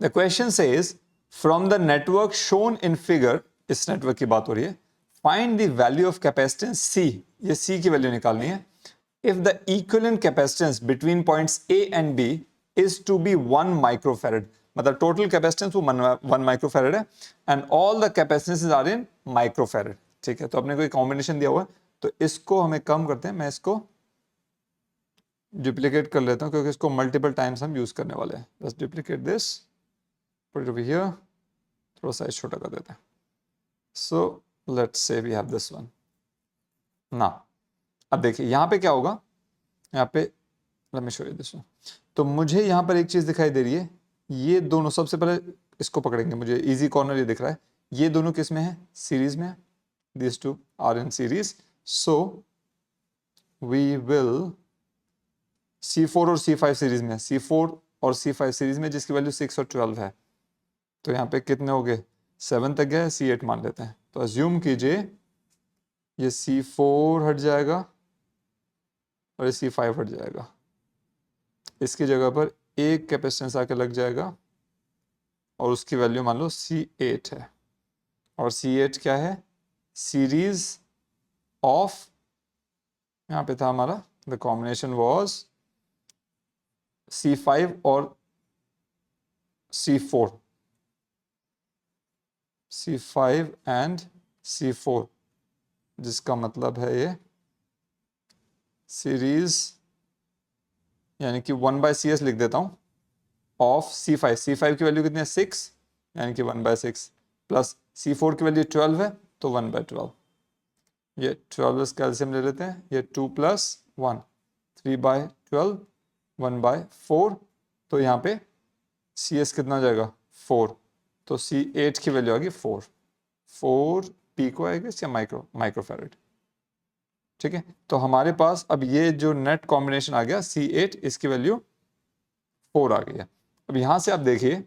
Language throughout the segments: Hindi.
The question says from the network shown in figure, इस नेटवर्क की बात हो रही है, find the value of capacitance C, ये C की वैल्यू निकालनी है, if the equivalent capacitance between points A and B is to be 1 microfarad, मतलब टोटल कैपेसिटेंस वो 1 माइक्रोफैरड है and all the capacitances are in microfarad. ठीक है, तो अपने को एक कॉम्बिनेशन दिया हुआ है, तो इसको हमें कम करते हैं, मैं इसको डुप्लीकेट कर लेता हूं क्योंकि इसको मल्टीपल टाइम्स हम यूज करने वाले हैं। बस duplicate this, put it over here, थोड़ा साइज छोटा कर देते हैं। So let's say we have this one ना। अब देखिए यहां पे क्या होगा, यहाँ पे let me show you this one. तो मुझे यहाँ पर एक चीज दिखाई दे रही है, ये दोनों, सबसे पहले इसको पकड़ेंगे, मुझे इजी कॉर्नर ये दिख रहा है, ये दोनों किस में है, सीरीज में है, this two are in series, so we will C4 और C5 सीरीज में, C4 और C5 सीरीज में जिसकी वैल्यू 6 और 12 है, तो यहाँ पे कितने हो गए, 7 तक गए, C8 मान लेते हैं, तो अज्यूम कीजिए ये C4 हट जाएगा और ये C5 हट जाएगा, इसकी जगह पर एक कैपेसिटेंस आके लग जाएगा और उसकी वैल्यू मान लो C8 है, और C8 क्या है, सीरीज ऑफ, यहाँ पे था हमारा द कॉम्बिनेशन वाज C5 और C4, C5 एंड C4, जिसका मतलब है ये सीरीज, यानी कि 1/CS लिख देता हूं, ऑफ C5 की वैल्यू कितनी है 6, यानी कि 1/6, प्लस C4 की वैल्यू 12 है तो 1/12, ये 12 कैल्शियम ले लेते हैं, ये 2 + 1, 3/12, 1/4, तो यहाँ पे CS कितना हो जाएगा 4, तो C8 की वैल्यू आ गई 4 पिको आएगा या माइक्रोफैरड। ठीक है, तो हमारे पास अब ये जो नेट कॉम्बिनेशन आ गया C8, इसकी वैल्यू 4 आ गई है। अब यहां से आप देखिए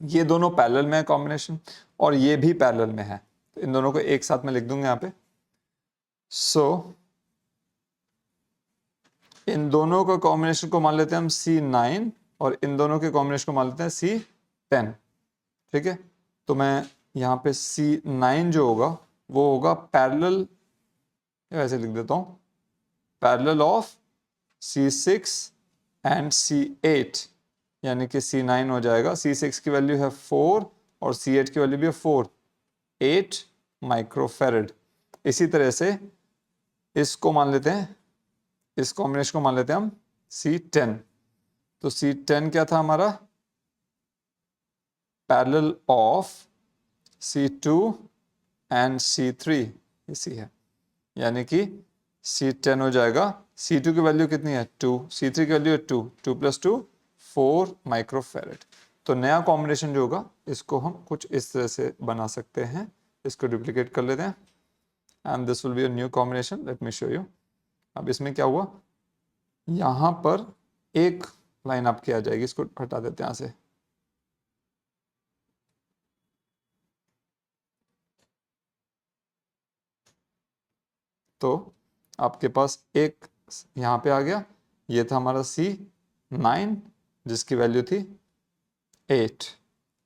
ये दोनों पैरेलल में है कॉम्बिनेशन, और ये भी पैरेलल में है, तो इन दोनों को एक साथ में लिख दूंगा यहाँ पे। सो इन दोनों का कॉम्बिनेशन को मान लेते हैं हम C9 और इन दोनों के कॉम्बिनेशन को मान लेते हैं C10। ठीक है, तो मैं यहाँ पे C9 जो होगा वो होगा पैरेलल, वैसे लिख देता हूँ, parallel of C6 and C8, यानी कि C9 हो जाएगा, C6 की वैल्यू है 4 और C8 की वैल्यू भी है 4, 8 माइक्रोफैरड। इसी तरह से इसको मान लेते हैं, इस कॉम्बिनेशन को मान लेते हैं हम C10, तो C10 क्या था हमारा, parallel of C2 and C3, इसी है, यानी कि C10 हो जाएगा, C2 की वैल्यू कितनी है 2, C3 की वैल्यू है 2, 2 + 2 4 माइक्रोफैरड। तो नया कॉम्बिनेशन जो होगा इसको हम कुछ इस तरह से बना सकते हैं, इसको डुप्लीकेट कर लेते हैं and this will be a new combination, late me show you. अब इसमें क्या हुआ, यहां पर एक लाइन आपकी आ जाएगी, इसको हटा देते हैं यहां से, तो आपके पास एक यहां पे आ गया, ये था हमारा C9 जिसकी वैल्यू थी 8,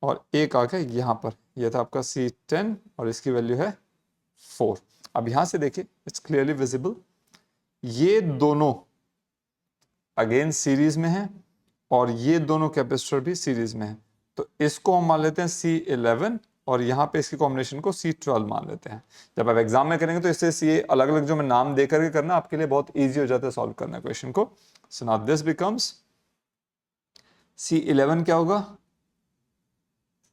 और एक आ गया यहां पर, ये था आपका C10 और इसकी वैल्यू है 4। अब यहां से देखिए इट्स क्लियरली विजिबल, ये दोनों अगेन सीरीज में है और ये दोनों कैपेसिटर भी सीरीज में है, तो इसको हम मान लेते हैं C11 और यहाँ पे इसकी कॉम्बिनेशन को C12 मान लेते हैं। जब आप एग्जाम में करेंगे तो इससे ये अलग अलग जो मैं नाम दे करके करना आपके लिए बहुत ईजी हो जाता है सॉल्व करना क्वेश्चन को। So now this becomes C11 क्या होगा,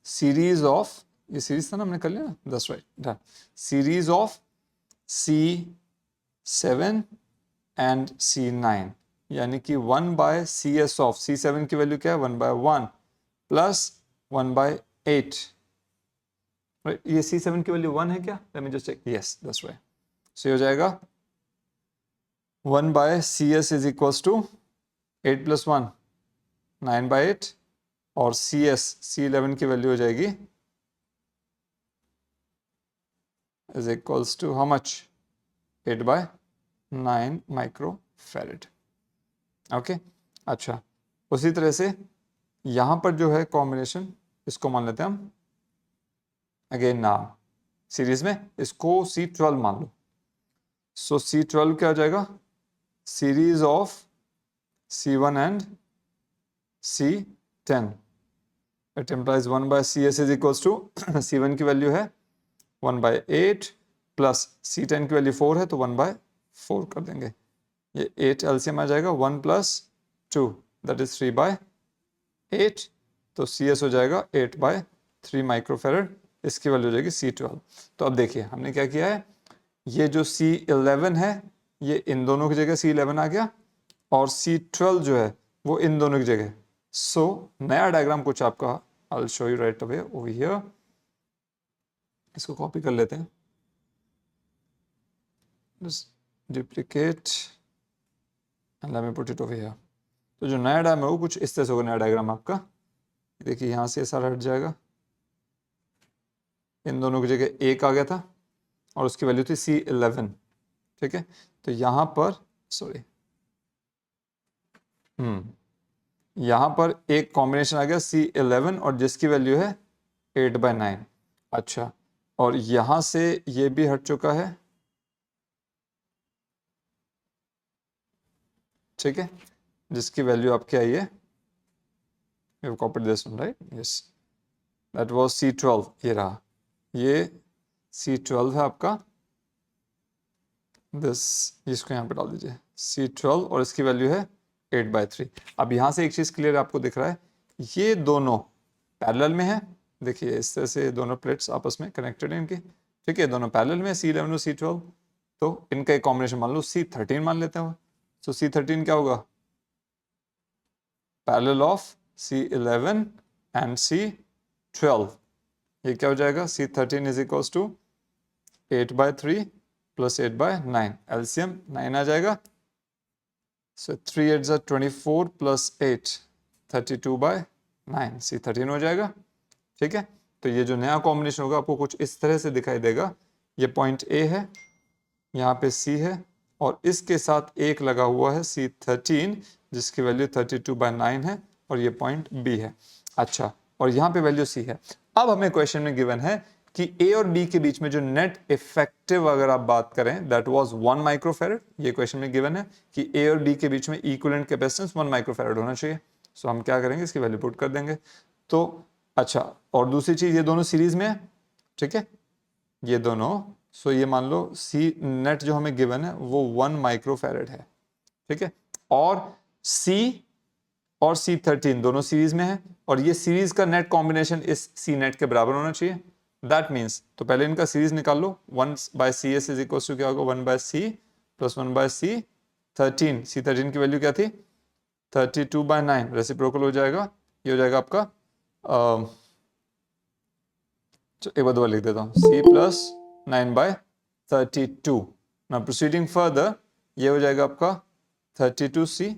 सीरीज ऑफ, ये सीरीज था ना, हमने कर लिया ना, that's right, done, series of C7 and C9, यानी कि 1/CS ऑफ C7 की वैल्यू क्या है 1/1 प्लस 1/8, ये C7 की वैल्यू 1 है क्या, let me just check, yes that's right, so हो जाएगा 1/CS इज इक्वल्स टू 8 + 1 9/8, और C11 की वैल्यू हो जाएगी is equals to how much, 8/9 microfarad. Okay, अच्छा, उसी तरह से यहाँ पर जो है कॉम्बिनेशन, इसको मान लेते हैं हम अगेन नाम सीरीज में, इसको C12 मान लो। सो C12 क्या हो जाएगा, series of C1 and C10। It implies 1 by CS is equals to C1 की वैल्यू है 1/8 प्लस C10 की वैल्यू 4 है तो 1/4 कर देंगे। ये 8 LCM आ जाएगा, 1 + 2 दैट इज 3/8, तो CS हो जाएगा 8/3 माइक्रोफेरेड, इसकी वैल्यू हो जाएगी C12। तो अब देखिए हमने क्या किया है, ये जो C11 है ये इन दोनों की जगह C11 आ गया और C12 जो है वो इन दोनों की जगह। सो नया डायग्राम कुछ आपका, I will show you right away over here. इसको कॉपी कर लेते हैं, duplicate and let me put it over here. तो जो नया डायग्राम है वो कुछ इस तरह से होगा, नया डायग्राम आपका। देखिए यहाँ से सारा हट जाएगा, इन दोनों की जगह 1 आ गया था और उसकी वैल्यू थी C11, ठीक है। तो यहाँ पर सॉरी यहाँ पर एक कॉम्बिनेशन आ गया C11 और जिसकी वैल्यू है 8/9। अच्छा, और यहाँ से ये भी हट चुका है, ठीक है, जिसकी वैल्यू आपकी आई है, you copied this one right, yes that was C12। ये रहा, ये C12 है आपका, दिस, इसको यहाँ पे डाल दीजिए C12 और इसकी वैल्यू है 8/3। अब यहाँ से एक चीज़ क्लियर आपको दिख रहा है, ये दोनों पैरेलल में है। देखिए इस तरह से दोनों प्लेट्स आपस में कनेक्टेड हैं इनकी, ठीक है, दोनों पैरेलल में C11 और C12। तो इनका एक कॉम्बिनेशन मान लो C13 मान लेते हैं। तो C13 क्या होगा, parallel of C11 and C12। ये क्या हो जाएगा, C13 is equals to 8/3 plus 8/9, LCM 9 आ जाएगा। सो 3 8 are 24 प्लस 8 32/9, C13 हो जाएगा, ठीक है। तो ये जो नया कॉम्बिनेशन होगा आपको कुछ इस तरह से दिखाई देगा, ये पॉइंट A है, यहाँ पे C है और इसके साथ एक लगा हुआ है C13 जिसकी वैल्यू 32/9 है और ये पॉइंट B है। अच्छा, और यहाँ पे वैल्यू C है। अब हमें क्वेश्चन में गिवन है कि A और D के बीच में जो नेट इफेक्टिव अगर आप बात करें दैट वाज 1 माइक्रोफेरेड। ये क्वेश्चन में गिवन है कि A और D के बीच में इक्विवेलेंट कैपेसिटेंस 1 माइक्रोफेरेड होना चाहिए। सो हम क्या करेंगे, इसकी वैल्यू पुट कर देंगे। तो अच्छा, और दूसरी चीज ये दोनों सीरीज में है, ठीक है, ये दोनों। सो ये मान लो C नेट जो हमें गिवन है वो 1 माइक्रोफेरेड है, ठीक है, और C और C13 दोनों सीरीज में है और ये सीरीज का नेट कॉम्बिनेशन इस C नेट के बराबर होना चाहिए। दैट मीन्स, तो पहले इनका सीरीज निकाल लो, 1/CS इज इक्वल टू क्या होगा, 1/C प्लस 1/C13। C13 की वैल्यू क्या थी, 32/9, रेसिप्रोकल हो जाएगा, ये हो जाएगा आपका एक बार दोबारा लिख देता हूँ, C प्लस 9/32। ना प्रोसीडिंग फर्दर, ये हो जाएगा आपका 32C,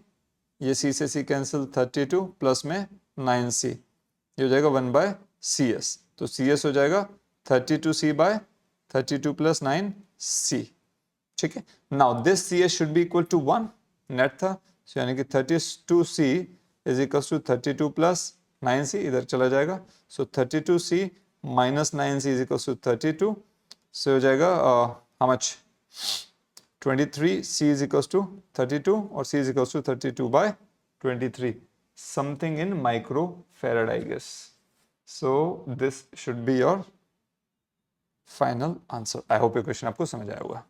ये C से C कैंसिल, 32 प्लस में 9C, ये हो जाएगा 1/CS। तो CS हो जाएगा 32C/32 प्लस 9C, ठीक है। Now this CS should be equal to 1, net था, so यानी कि 32C is equal to 32 plus 9C, इधर चला जाएगा। So 32C minus 9C is equal to 32, से हो जाएगा how much, 23C is equals to 32 और C is equals to 32/23, something in microfarad I guess. So this should be your final answer. I hope ये क्वेश्चन आपको समझ आया होगा।